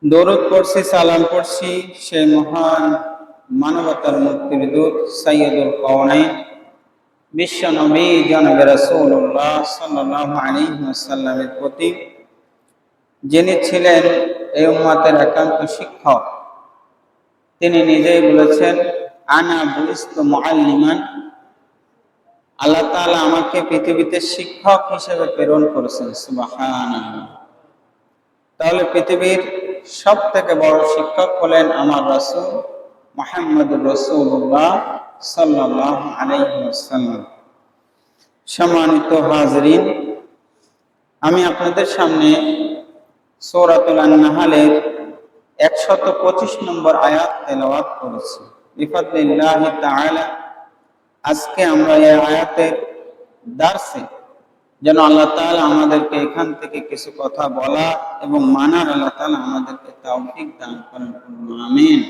দরুদ পড়ছি, সালাম পড়ছি সেই মহান মানবতার মুক্তির দূত সাইয়্যিদুল কাওনাইন বিশ্ব নবী জনাবে রাসূলুল্লাহ সাল্লাল্লাহু আলাইহি ওয়াসাল্লামের প্রতি, যিনি ছিলেন এই উম্মতের একান্ত শিক্ষক। তিনি নিজেই বলেছেন, আনা বুইস্তু মুআল্লিমান, আল্লাহ তাআলা আমাকে পৃথিবীতে শিক্ষক হিসেবে প্রেরণ করেছেন। সুবহানাল্লাহ। তাহলে পৃথিবীর সব থেকে বড় শিক্ষক হলেন আমার রাসূল মুহাম্মদুর রাসূলুল্লাহ সাল্লাল্লাহু আলাইহি ওয়াসাল্লাম। সম্মানিত হাজরিন, আমি আপনাদের সামনে সূরাতুল আন-নাহলের 125 নম্বর আয়াত তেলাওয়াত করেছি বিফাদলিল্লাহি তাআলা। আজকে আমরা এই আয়াতের দার্সে যেন আল্লাহ তাআলা আমাদেরকে এখান থেকে কিছু কথা বলা এবং মানার আল্লাহ তাআলা আমাদেরকে তৌফিক দান করেন। আমিন।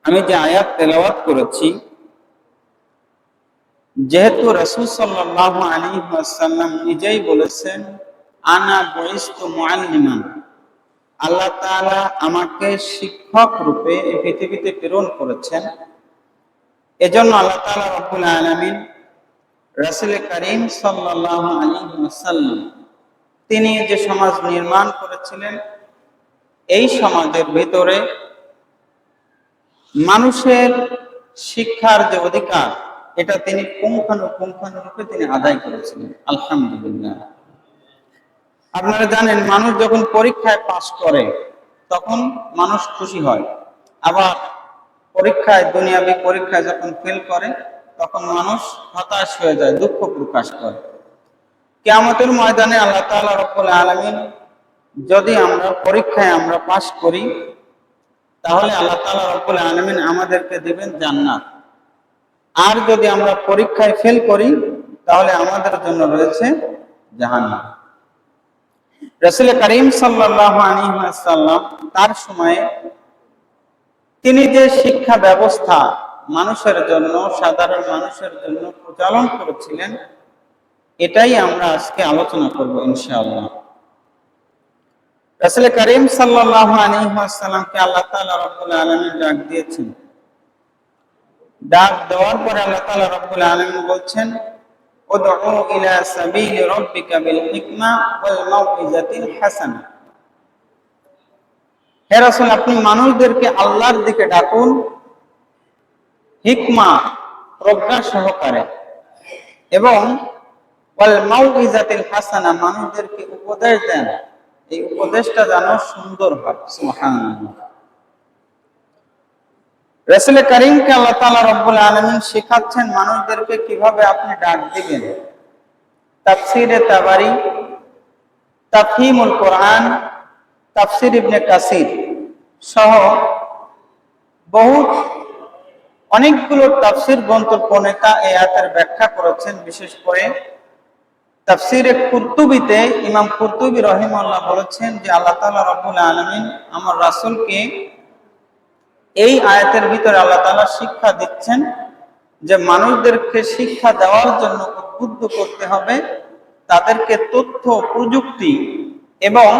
আমি যে আয়াত তেলাওয়াত করেছি, যেহেতু রাসূল সাল্লাল্লাহু আলাইহি ওয়াসাল্লাম নিজেই বলেছেন, আনা বুইস্তু মুআল্লিমান, আল্লাহ তাআলা আমাকে শিক্ষক রূপে এই পৃথিবীতে প্রেরণ করেছেন। এজন্য আল্লাহ তাআলা রব্বুল আলামিন রাসূল করিম সাল্লাল্লাহু আলাইহি ওয়াসাল্লাম তিনি যে সমাজ নির্মাণ করেছিলেন, এই সমাজের ভিতরে মানুষের শিক্ষার যে অধিকার, এটা তিনি পুঙ্খানুপুঙ্খানুরূপে তিনি আদায় করেছিলেন। আলহামদুলিল্লাহ। আপনারা জানেন, মানুষ যখন পরীক্ষায় পাস করে তখন মানুষ খুশি হয়, আবার দুনিয়াবি পরীক্ষায় যখন ফেল করে তখন মানুষ হতাশ হয়ে যায়, দুঃখ প্রকাশ করে। কিয়ামতের ময়দানে আল্লাহ তাআলা রব্বুল আলামিন যদি পরীক্ষায় আমরা পাস করি, তাহলে আল্লাহ তাআলা রব্বুল আলামিন আমাদেরকে দিবেন জান্নাত। আর যদি আমরা পরীক্ষায় ফেল করি, তাহলে আমাদের জন্য রয়েছে জাহান্নাম। রাসূল করিম সাল্লাল্লাহু আলাইহি ওয়াসাল্লাম তার সময়ে তিনি যে শিক্ষা ব্যবস্থা মানুষের জন্য, সাধারণ মানুষের জন্য প্রচলন করেছিলেন, এটাই আমরা আজকে আলোচনা করব ইনশাআল্লাহ। রাসূল করিম সাল্লাল্লাহু আলাইহি ওয়াসাল্লামকে আল্লাহ তাআলা রব্বুল আলামিন ডাক দিয়েছেন। ডাক দেওয়ার পরে আল্লাহ তাআলা রব্বুল আলামিন বলছেন, উদউ ইলা সাবিলি রাব্বিকা বিল হিকমা ওয়াল মাউইজাতিল হাসানা। হে রাসূল, আপনি মানুষদেরকে আল্লাহর দিকে ডাকুন হিকমা, প্রজ্ঞা সহকারে, এবং ওয়াল মাউইজাতিল হাসানা, মানুষদেরকে উপদেশ দেন, এই উপদেশটা যেন সুন্দর হয়। সুবহানাল্লাহ। রাসূল করিমকে আল্লাহ তাআলা রব্বুল আলামিন শেখাচ্ছেন মানুষদেরকে কিভাবে আপনি ডাক দিবেন। তাফসীরে তাবারি, তাফহিমুল কোরআন, তাফসীর ইবনে কাসির সহ অনেকগুলো তাফসীর গ্রন্থ প্রণেতা এই আয়াতের ব্যাখ্যা করেছেন। বিশেষ করে তাফসীরে কুরতুবিতে ইমাম কুরতুবী রাহিমাহুল্লাহ বলেছেন যে আল্লাহ তাআলা রব্বুল আলামিন আমার রাসূলকে এই আয়াতের ভিতরে আল্লাহ তাআলা শিক্ষা দিচ্ছেন যে মানুষদেরকে শিক্ষা দেওয়ার জন্য উদ্বুদ্ধ করতে হবে, তাদেরকে তথ্য প্রযুক্তি এবং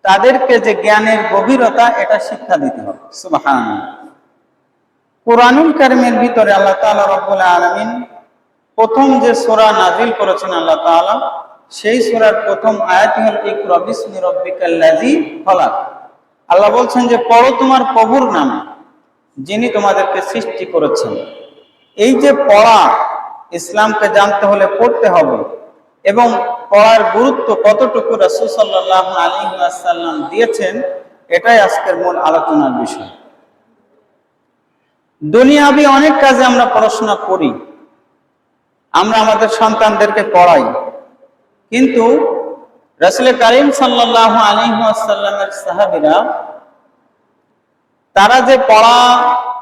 তাদেরকে যে জ্ঞানের গভীরতা, এটা শিক্ষা দিতে হবে। সুবহানাল্লাহ। কুরআনুল কারীমের ভিতরে আল্লাহ তাআলা রব্বুল আলামিন প্রথম যে সূরা নাযিল করেছেন আল্লাহ তাআলা, সেই সূরার প্রথম আয়াতই হল ইকরা বিসমি রাব্বিকাল্লাযী খলাক। আল্লাহ বলছেন যে পড়ো তোমার প্রভুর নামে, যিনি তোমাদেরকে সৃষ্টি করেছেন। এই যে পড়া, ইসলামকে জানতে হলে পড়তে হবে, এবং পড়ার গুরুত্ব কতটুকু রাসূল সাল্লাল্লাহু আলাইহি ওয়াসাল্লাম দিয়েছেন, এটাই আজকের মূল আলোচনার বিষয়। দুনিয়াবি অনেক কাজে আমরা পড়াশোনা করি, আমরা আমাদের সন্তানদেরকে পড়াই, কিন্তু রাসূল করিম সাল্লাল্লাহু আলাইহি ওয়াসাল্লামের সাহাবীরা তারা যে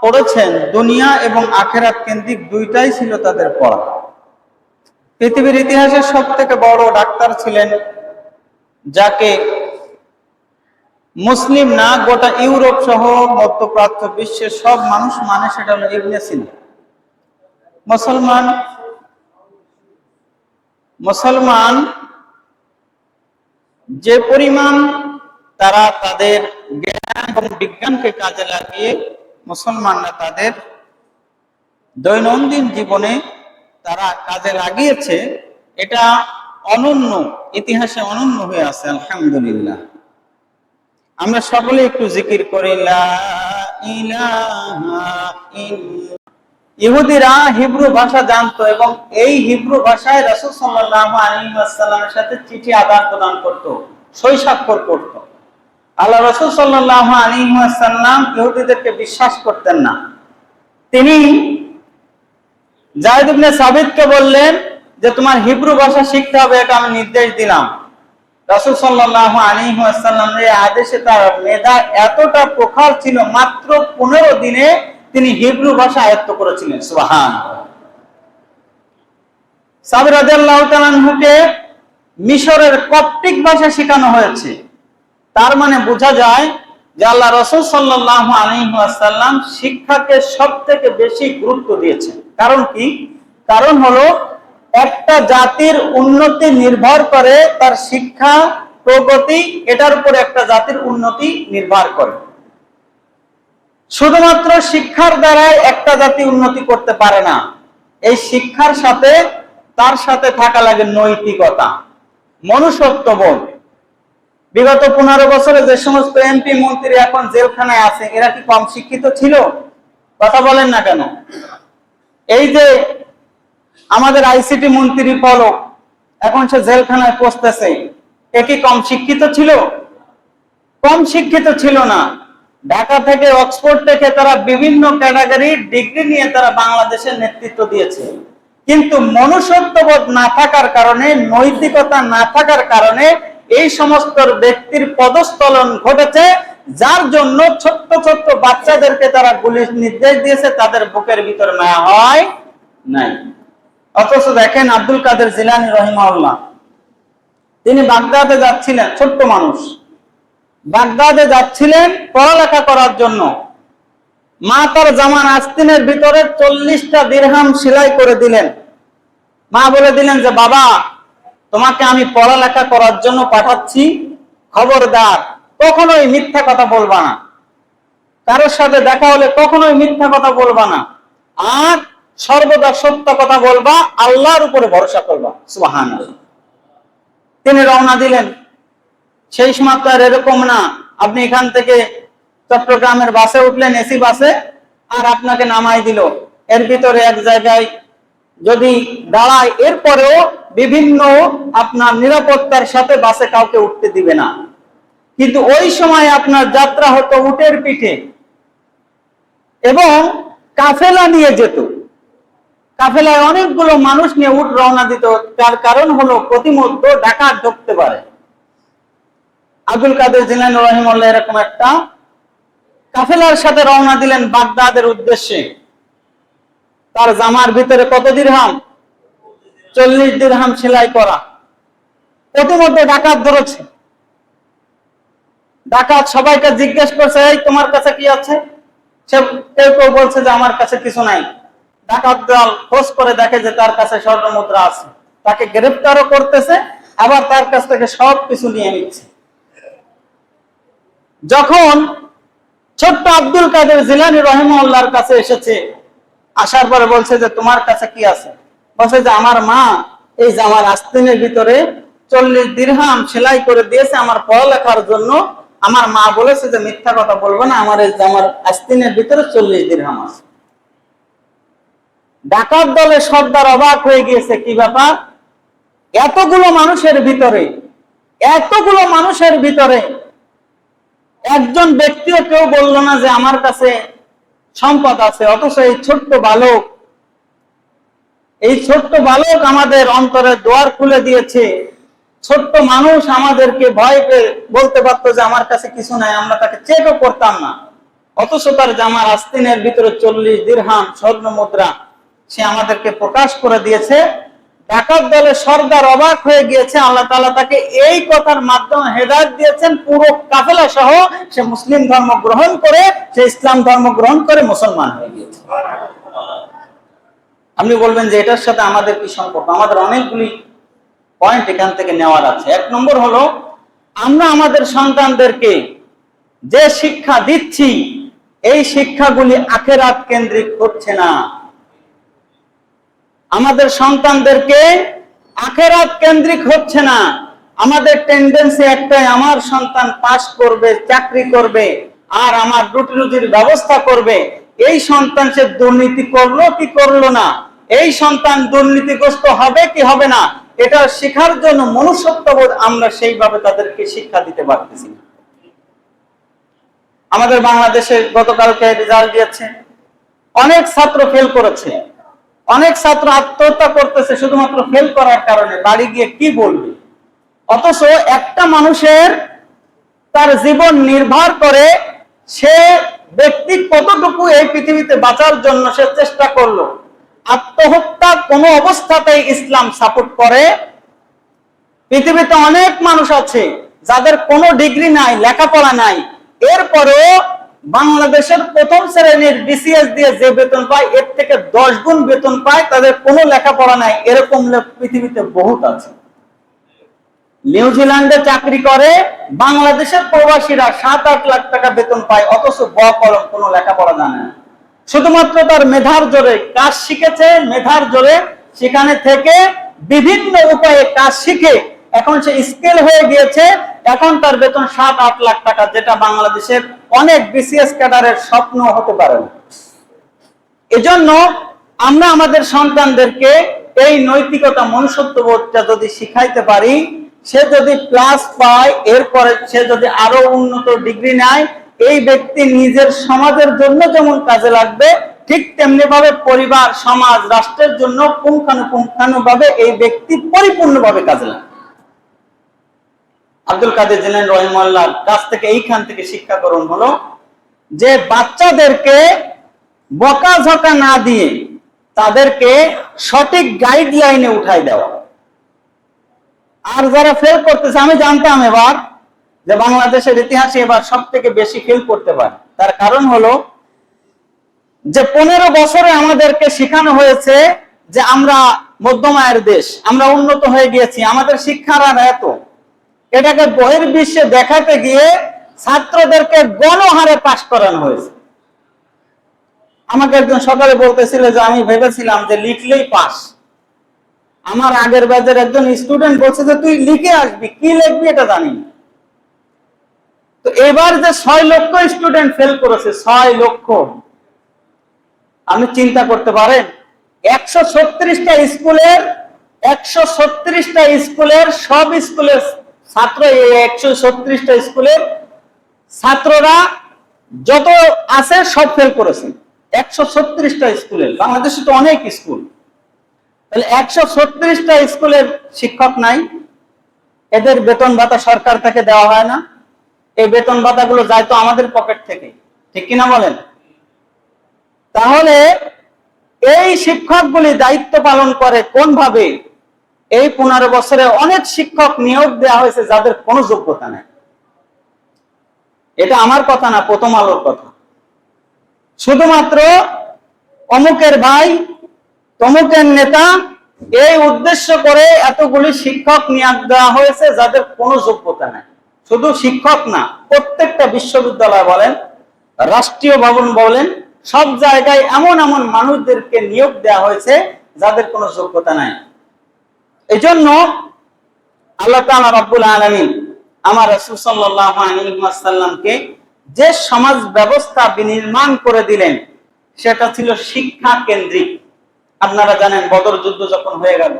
পড়েছেন, দুনিয়া এবং আখিরাত কেন্দ্রিক দুইটাই ছিল তাদের পড়া। পৃথিবীর ইতিহাসের সবথেকে বড় ডাক্তার ছিলেন, যাকে মুসলিম না গোটা ইউরোপ সহ মধ্যপ্রাচ্য বিশ্বের সব মানুষ মানে, সেটা হলো ইবনে সিনা। মুসলমান যে পরিমাণ তারা তাদের জ্ঞান এবং বিজ্ঞানকে কাজে লাগিয়ে মুসলমানরা তাদের দৈনন্দিন জীবনে তারা কাজে লাগিয়েছে, এটা অনন্য, ইতিহাসে অনন্য হয়ে আছে। আলহামদুলিল্লাহ। আমরা সকলে একটু জিকির করি লা ইলাহা ইল্লাল্লাহ। ইহুদিরা হিব্রু ভাষা জানতো এবং এই হিব্রু ভাষায় রাসূল সাল্লাল্লাহু আলাইহি ওয়াসাল্লামের সাথে চিঠি আদান প্রদান করত, সই স্বাক্ষর করত। আল্লাহ রাসূল সাল্লাল্লাহু আলাইহি ওয়াসাল্লাম ইহুদিদেরকে বিশ্বাস করতেন না। তিনি যায়েদ ইবনে সাবিতকে বললেন যে তোমার হিব্রু ভাষা শিখতে হবে, এটা আমি নির্দেশ দিলাম। রাসূল সাল্লাল্লাহু আলাইহি ওয়াসাল্লামের এই আদেশে তার মেধা এতটা প্রখর ছিল, মাত্র 15 দিনে তিনি হিব্রু ভাষা আয়ত্ত করেছিলেন। সুবহানাল্লাহ। সাবির রাদিয়াল্লাহু তাআলা আনহুকে মিশরের কপ্টিক ভাষা শেখানো হয়েছে। তার মানে বোঝা যায় যে আল্লাহ রাসূল সাল্লাল্লাহু আলাইহি ওয়াসাল্লাম শিক্ষাকে সবথেকে বেশি গুরুত্ব দিয়েছেন। কারণ কি? কারণ হলো একটা জাতির উন্নতি নির্ভর করে তার শিক্ষা প্রগতি, এটার উপর একটা জাতির উন্নতি নির্ভর করে। শুধুমাত্র শিক্ষার দ্বারাই একটা জাতি উন্নতি করতে পারে না। এই শিক্ষার সাথে তার সাথে থাকা লাগে নৈতিকতা, মনুষ্যত্ববোধ। বিগত 15 বছরে যে সমস্ত এমপি মন্ত্রী এখন জেলখানায় আছে, এরা কি কম শিক্ষিত ছিল? কথা বলেন না কেন? এই যে আমাদের আইসিটি মন্ত্রী পলক, এখন সে জেলখানায় পৌঁছতেছে, এ কি কম শিক্ষিত ছিল? কম শিক্ষিত ছিল না। ঢাকা থেকে অক্সফোর্ড থেকে তারা বিভিন্ন ক্যাটাগরি ডিগ্রি নিয়ে তারা বাংলাদেশের নেতৃত্ব দিয়েছে, কিন্তু মনুষ্যত্ববোধ না থাকার কারণে, নৈতিকতা না থাকার কারণে এই সমস্ত ব্যক্তির পদস্খলন ঘটেছে, যার জন্য ছোট্ট ছোট্ট বাচ্চাদেরকে তারা গুলির নির্দেশ দিয়েছে, তাদের বুকের ভিতরে মায়া হয় নাই। অথচ দেখেন আব্দুল কাদের জিলানী রাহিমাহুল্লাহ, তিনি বাগদাদে যাচ্ছিলেন, ছোট্ট মানুষ, বাগদাদে যাচ্ছিলেন পড়ালেখা করার জন্য। মা তার জামান আস্তিনের ভিতরে 40টা দিরহাম সেলাই করে দিলেন। মা বলে দিলেন যে বাবা, তোমাকে আমি পড়ালেখা করার জন্য পাঠাচ্ছি, খবরদার কখনোই মিথ্যা কথা বলবা না, কারোর সাথে দেখা হলে কখনোই মিথ্যা কথা বলবা না, আর সর্বদা সত্য কথা বলবা, আল্লাহর উপরে ভরসা করবা। সুবহানাল্লাহ। তিনি রওনা দিলেন। সেই সময় তো আর এরকম না, আপনি এখান থেকে চট্টগ্রামের বাসে উঠলেন, এসি বাসে, আর আপনাকে নামাই দিল, এর ভিতরে এক জায়গায় যদি দাঁড়ায়, এরপরেও বিভিন্ন আপনার নিরাপত্তার সাথে বাসে কাউকে উঠতে দিবে না। কিন্তু ওই সময় আপনার যাত্রা হতো উটের পিঠে এবং কাফেলা নিয়ে যেত। কাফেলায় অনেকগুলো মানুষ নিয়ে উট রওনা দিত। তার কারণ হলো প্রতিমধ্যে ডাকাত ঢুকতে পারে। আব্দুল কাদের জিলানী রাহিমাহুল্লাহ এরকম একটা কাফেলার সাথে রওনা দিলেন বাগদাদের উদ্দেশ্যে। তার জামার ভিতরে কত দিরহাম? 40 দিরহাম সেলাই করা। প্রতিমধ্যে ডাকাত ধরেছে। ডাকাত সবাইকে জিজ্ঞেস করছে, এই তোমার কাছে কি আছে? সে কেউ কেউ বলছে যে আমার কাছে কিছু নাই। ডাকাত দল খোঁজ করে দেখে যে তার কাছে স্বর্ণ মুদ্রা আছে। তাকে গ্রেফতারও করতেছে, আবার তার কাছ থেকে সবকিছু নিয়ে নিচ্ছে। যখন ছোট্ট আব্দুল কাদের জিলানী রাহিমাহুল্লাহর কাছে এসেছে, আসার পরে বলছে যে তোমার কাছে কি আছে? বলছে যে আমার মা এই জামার আস্তিনের ভিতরে 40 দিরহাম সেলাই করে দিয়েছে আমার পড়ালেখার জন্য। আমার মা বলেছে যে মিথ্যা কথা বলবো না, আমার এই জামার আস্তিনের ভিতরে 40 দিরহাম আছে। ডাকাত দলের সর্দার অবাক হয়ে গিয়েছে, কি ব্যাপার? এতগুলো মানুষের ভিতরে একজন ব্যক্তিও কেউ বললো না যে আমার কাছে সম্পদ আছে। অথচ এই ছোট্ট বালক আমাদের অন্তরে দুয়ার খুলে দিয়েছে। ছোট্ট মানুষ আমাদেরকে ভয় পেয়ে বলতে পারতো যে আমার কাছে কিছু নাই, আমরা তাকে চেকও করতাম না। অথচ তার জামার আস্তিনের ভিতরে 40 দিরহাম স্বর্ণ মুদ্রা সে আমাদেরকে প্রকাশ করে দিয়েছে। ডাকাত দলের সর্দার অবাক হয়ে গিয়েছে। আল্লাহ তাআলা তাকে এই কথার মাধ্যমে হেদায়েত দিয়েছেন, পুরো কাফেলা সহ সে মুসলিম ধর্ম গ্রহণ করে, সে ইসলাম ধর্ম গ্রহণ করে মুসলমান হয়ে গিয়েছে। আপনি বলবেন যে এটার সাথে আমাদের কি সম্পর্ক? আমাদের অনেকগুলি পয়েন্ট এখান থেকে নেওয়ার আছে। 1 নম্বর হলো আমরা আমাদের সন্তানদেরকে যে শিক্ষা দিচ্ছি এই শিক্ষাগুলি আখিরাত কেন্দ্রিক হচ্ছে না। আমাদের সন্তানদেরকে আখিরাত কেন্দ্রিক হচ্ছে না। আমাদের টেন্ডেন্সি একটাই, আমার সন্তান পাস করবে, চাকরি করবে, আর আমার রুটি রুজির ব্যবস্থা করবে। এই সন্তান সে দুর্নীতি করলো কি করলো না, এই সন্তান দুর্নীতিগ্রস্ত হবে কি হবে না, এটা শেখার জন্য মনুষ্যত্ববোধ আমরা সেইভাবে তাদেরকে শিক্ষা দিতে পারতেছি না। আমাদের বাংলাদেশে গতকালকে রেজাল্ট দিয়েছে, অনেক ছাত্র ফেল করেছে, অনেক ছাত্র আত্মহত্যা করতেছে শুধুমাত্র ফেল করার কারণে। বাড়ি গিয়ে কি বলবে? অথচ একটা মানুষের তার জীবন নির্ভর করে সে ব্যক্তি কতটুকু এই পৃথিবীতে বাঁচার জন্য সে চেষ্টা করলো। আত্মহত্যা কোনো অবস্থাতেই ইসলাম সাপোর্ট করে। পৃথিবীতে অনেক মানুষ আছে যাদের কোনো ডিগ্রি নাই, লেখাপড়া নাই, এরপরেও বাংলাদেশের প্রথম শ্রেণীর বিসিএস দিয়ে যে বেতন পায় এর থেকে 10 গুণ বেতন পায়, তাদের কোনো লেখাপড়া নাই। এরকম লোক পৃথিবীতে বহুত আছে। নিউজিল্যান্ডে চাকরি করে বাংলাদেশের প্রবাসীরা 7-8 লাখ টাকা বেতন পায়, অথচ ব কলম কোনো লেখাপড়া জানে না। শুধুমাত্র তার মেধার জোরে কাজ শিখেছে, মেধার জোরে সেখানে থেকে বিভিন্ন উপায়ে কাজ শিখে এখন সে স্কিল হয়ে গিয়েছে। এখন তার বেতন 7-8 লাখ টাকা, যেটা বাংলাদেশের অনেক বিসিএস ক্যাডারের স্বপ্ন হতে পারে না। এজন্য আমরা আমাদের সন্তানদেরকে এই নৈতিকতা, মনুষ্যত্ববোধটা যদি শিখাইতে পারি, সে যদি প্লাস পায়, এরপরে সে যদি আরো উন্নত ডিগ্রি নেয়, এই ব্যক্তি নিজের সমাজের জন্য যেমন কাজে লাগবে, ঠিক তেমনি ভাবে পরিবার, সমাজ, রাষ্ট্রের জন্য পুঙ্খানুপুঙ্খানুভাবে এই ব্যক্তি পরিপূর্ণভাবে কাজে লাগবে। আব্দুল কাদের জিলানী রাহিমাহুল্লাহর কাছ থেকে এইখান থেকে শিক্ষা গ্রহণ হলো যে বাচ্চাদেরকে বকাঝকা না দিয়ে তাদেরকে সঠিক গাইডলাইনে উঠাই দেওয়া। আর যারা ফেল করতেছে, আমি জানতাম এবার যে বাংলাদেশের ইতিহাসে এবার সব থেকে বেশি ফেল করতে পারে। তার কারণ হলো যে 15 বছরে আমাদেরকে শেখানো হয়েছে যে আমরা মধ্যম আয়ের দেশ, আমরা উন্নত হয়ে গিয়েছি, আমাদের শিক্ষার আর এত। এটাকে বহির্বিশ্বে দেখাতে গিয়ে ছাত্রদেরকে গণহারে পাস করানো হয়েছে। আমাকে একজন সকালে বলতেছিল যে আমি ভেবেছিলাম যে লিখলেই পাস। আমার আগের ব্যাচের একজন স্টুডেন্ট বলছে যে তুই লিখে আসবি, কি লিখবি এটা জানি না। তো এবার যে 6 লক্ষ স্টুডেন্ট ফেল করেছে, 6 লক্ষ, আপনি চিন্তা করতে পারেন 136টা স্কুলের 136টা স্কুলের সব স্কুলের ছাত্র, এই 136টা স্কুলের ছাত্ররা যত আছে সব ফেল করেছে। 136টা স্কুলের, বাংলাদেশে তো অনেক স্কুল, তাহলে 136টা স্কুলের শিক্ষক নাই, এদের বেতন ভাতা সরকার থেকে দেওয়া হয় না, এই বেতন ভাতাগুলো যায় তো আমাদের পকেট থেকে, ঠিক কিনা বলেন? তাহলে এই শিক্ষকগুলি দায়িত্ব পালন করে কোন ভাবে? এই 15 বছরে অনেক শিক্ষক নিয়োগ দেওয়া হয়েছে যাদের কোনো যোগ্যতা নেই। এটা আমার কথা না, প্রথম আলোর কথা। শুধুমাত্র অমুকের ভাই, তমুকের নেতা, এই উদ্দেশ্য করে এতগুলি শিক্ষক নিয়োগ দেওয়া হয়েছে যাদের কোনো যোগ্যতা নেই। শুধু শিক্ষক না, প্রত্যেকটা বিশ্ববিদ্যালয় বলেন, রাষ্ট্রীয় ভবন বলেন, সব জায়গায় এমন এমন মানুষদেরকে নিয়োগ দেওয়া হয়েছে যাদের কোনো যোগ্যতা নাই। এই জন্য আল্লাহ তাআলা রব্বুল আলামিন আমার রাসূল সাল্লাল্লাহু আলাইহি ওয়াসাল্লামকে যে সমাজ ব্যবস্থা বিনির্মাণ করে দিলেন সেটা ছিল শিক্ষা কেন্দ্রিক। আপনারা জানেন বদর যুদ্ধ যখন হয়ে গেল,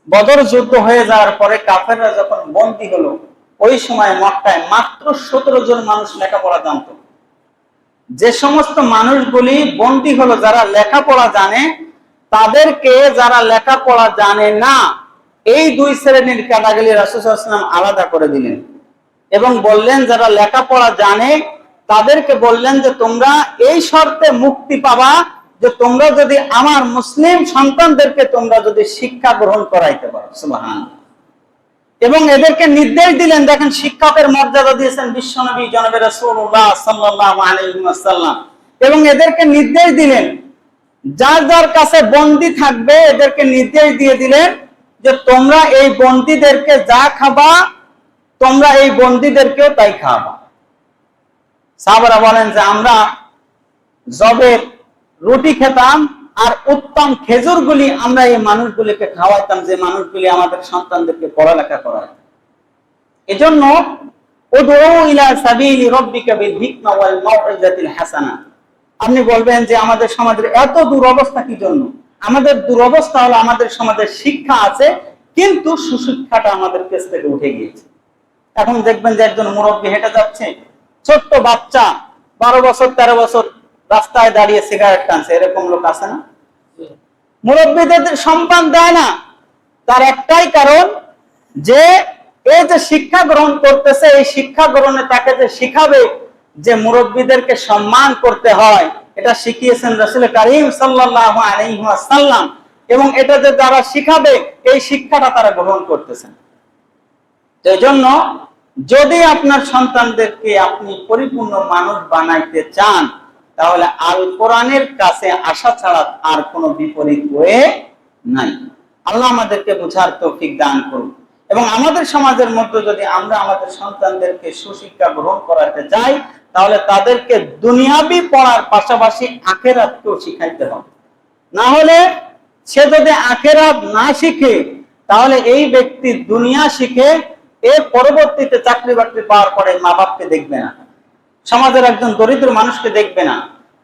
বদর যুদ্ধ হয়ে যাওয়ার পরে কাফেররা যখন বন্দী হলো, ওই সময় মক্কায় মাত্র 17 জন মানুষ লেখাপড়া জানতো। যে সমস্ত মানুষগুলি বন্দী হলো, যারা লেখাপড়া জানে, তাদেরকে যারা লেখাপড়া জানে না, এই 2 শ্রেণীর ক্যাটাগরি রাসূল সাল্লাল্লাহু আলাইহি ওয়াসাল্লাম আলাদা করে দিলেন এবং বললেন যারা লেখাপড়া জানে তাদেরকে বললেন যে তোমরা এই শর্তে মুক্তি পাবা যে তোমরা যদি আমার মুসলিম সন্তানদেরকে তোমরা যদি শিক্ষা গ্রহণ করাইতে পারো। সুবহানাল্লাহ। এবং এদেরকে নির্দেশ দিলেন, দেখেন শিক্ষকের মর্যাদা দিয়েছেন বিশ্বনবী জনাবে রাসূলুল্লাহ সাল্লাল্লাহু আলাইহি ওয়াসাল্লাম, এবং এদেরকে নির্দেশ দিলেন যার যার কাছে বন্দী থাকবে এদেরকে নির্দেশ দিয়ে দিলেন যে তোমরা এই বন্দীদেরকে যা খাবা তোমরা এই বন্দীদেরকেও তাই খাওয়াবা। সাহাবারা বলেন যে আমরা জবের রুটি খেতাম আর উত্তম খেজুরগুলি আমরা এই মানুষগুলিকে খাওয়াইতাম, যে মানুষগুলি আমাদের সন্তানদেরকে পড়ালেখা করায়। এজন্য উদউ ইলা সাবিলি রাব্বিকা বিল হিকমা ওয়াল মাউইজাতিল হাসানা। আপনি বলবেন যে আমাদের সমাজের এত দুরবস্থা কি জন্য? আমাদের দুরবস্থা হলো আমাদের সমাজে শিক্ষা আছে কিন্তু সুশিক্ষাটা আমাদের কাছ থেকে উঠে গিয়েছে। এখন দেখবেন যে একজন মুরব্বী হেঁটে যাচ্ছে, ছোট্ট বাচ্চা 12 বছর 13 বছর রাস্তায় দাঁড়িয়ে সিগারেট টানছে, এরকম লোক আছে না? মুরব্বীদের সম্মান দেয় না, তার একটাই কারণ যে এই যে শিক্ষা গ্রহণ করতেছে, এই শিক্ষা গ্রহণে তাকে যে শিখাবে যে মুরব্বীদেরকে সম্মান করতে হয়, এটা শিখিয়েছেন রাসূল কারীম সাল্লাল্লাহু আলাইহি ওয়াসাল্লাম, এবং এটা যে যারা শিখাবে এই শিক্ষাটা তারা গ্রহণ করতেছেন। এই জন্য যদি আপনার সন্তানদেরকে আপনি পরিপূর্ণ মানুষ বানাইতে চান, তাহলে আল কোরআনের কাছে আসা ছাড়া আর কোনো বিপরীত ওয়ে নাই। আল্লাহ আমাদেরকে বুঝার তৌফিক দান করুন। এবং আমাদের সমাজের মধ্যে যদি আমরা আমাদের সন্তানদেরকে সুশিক্ষা গ্রহণ করাতে চাই, তাহলে তাদেরকে দুনিয়াবি পড়ার পাশাপাশি আখিরাতকেও শিখাইতে হবে। না হলে সে যদি আখিরাত না শিখে, তাহলে এই ব্যক্তি দুনিয়া শিখে এর পরবর্তীতে চাকরি বাকরি পাওয়ার পরে মা বাপকে দেখবে না, সমাজের একজন দরিদ্র মানুষকে দেখবে না,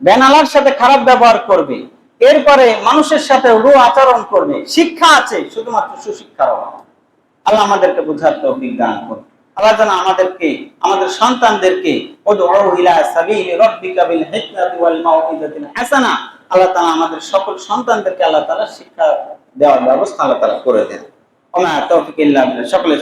বেনালার সাথে খারাপ ব্যবহার করবে, এরপরে মানুষের সাথে রূঢ় আচরণ করবে। শিক্ষা আছে, শুধুমাত্র সুশিক্ষার অভাব। আল্লাহ আমাদেরকে বুঝার তৌফিক দান করুন। আল্লাহ যেন আমাদেরকে, আমাদের সন্তানদেরকে উদউ ইলা সাবিলি রাব্বিকা বিল হিকমাতি ওয়াল মাউইজাতিল হাসানা, আল্লাহ তাআলা আমাদের সকল সন্তানদেরকে আল্লাহ তাআলা শিক্ষা দেওয়ার ব্যবস্থা আল্লাহ তাআলা করে দেন। ওয়া মা তাওফিক ইল্লা বিল্লাহ। সকলে